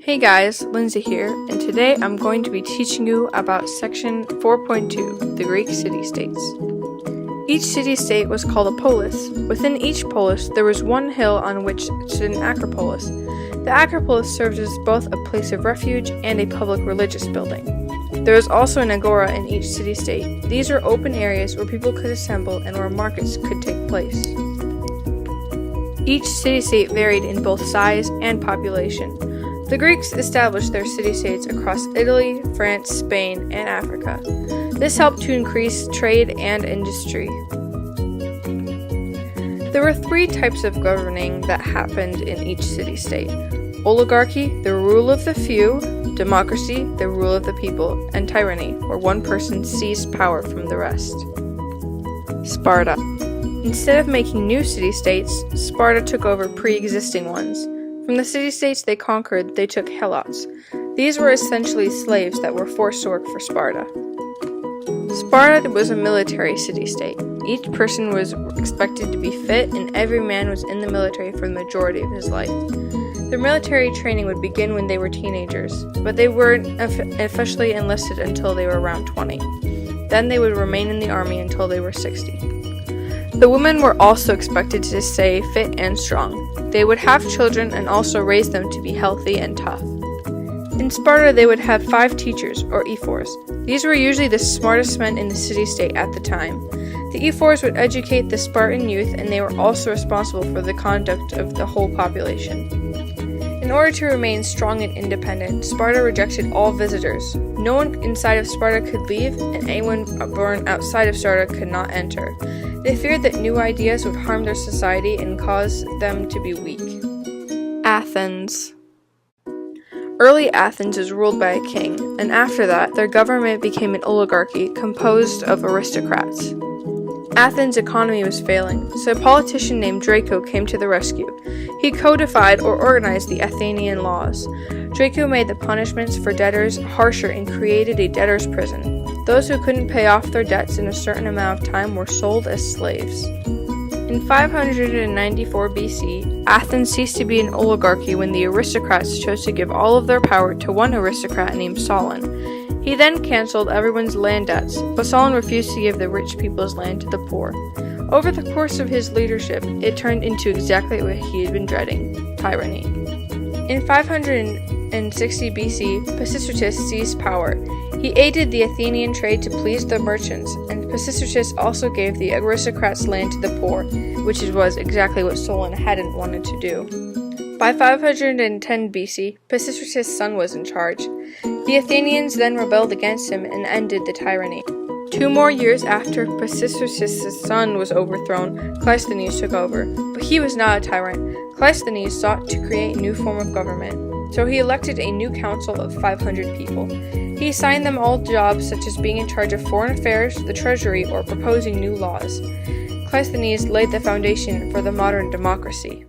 Hey guys, Lindsay here, and today I'm going to be teaching you about section 4.2, the Greek city-states. Each city-state was called a polis. Within each polis, there was one hill on which stood an acropolis. The acropolis served as both a place of refuge and a public religious building. There was also an agora in each city-state. These were open areas where people could assemble and where markets could take place. Each city-state varied in both size and population. The Greeks established their city-states across Italy, France, Spain, and Africa. This helped to increase trade and industry. There were three types of governing that happened in each city-state: oligarchy, the rule of the few; democracy, the rule of the people; and tyranny, where one person seized power from the rest. Sparta. Instead of making new city-states, Sparta took over pre-existing ones. From the city-states they conquered, they took helots. These were essentially slaves that were forced to work for Sparta. Sparta was a military city-state. Each person was expected to be fit, and every man was in the military for the majority of his life. Their military training would begin when they were teenagers, but they weren't officially enlisted until they were around 20. Then they would remain in the army until they were 60. The women were also expected to stay fit and strong. They would have children and also raise them to be healthy and tough. In Sparta, they would have 5 teachers, or ephors. These were usually the smartest men in the city-state at the time. The ephors would educate the Spartan youth, and they were also responsible for the conduct of the whole population. In order to remain strong and independent, Sparta rejected all visitors. No one inside of Sparta could leave, and anyone born outside of Sparta could not enter. They feared that new ideas would harm their society and cause them to be weak. Athens. Early Athens was ruled by a king, and after that, their government became an oligarchy composed of aristocrats. Athens' economy was failing, so a politician named Draco came to the rescue. He codified or organized the Athenian laws. Draco made the punishments for debtors harsher and created a debtors' prison. Those who couldn't pay off their debts in a certain amount of time were sold as slaves. In 594 BC, Athens ceased to be an oligarchy when the aristocrats chose to give all of their power to one aristocrat named Solon. He then canceled everyone's land debts, but Solon refused to give the rich people's land to the poor. Over the course of his leadership, it turned into exactly what he had been dreading: tyranny. In 560 BC, Pisistratus seized power. He aided the Athenian trade to please the merchants, and Pisistratus also gave the aristocrats' land to the poor, which was exactly what Solon hadn't wanted to do. By 510 BC, Pisistratus' son was in charge. The Athenians then rebelled against him and ended the tyranny. 2 more years after Pisistratus' son was overthrown, Cleisthenes took over. But he was not a tyrant. Cleisthenes sought to create a new form of government, so he elected a new council of 500 people. He assigned them all jobs such as being in charge of foreign affairs, the treasury, or proposing new laws. Cleisthenes laid the foundation for the modern democracy.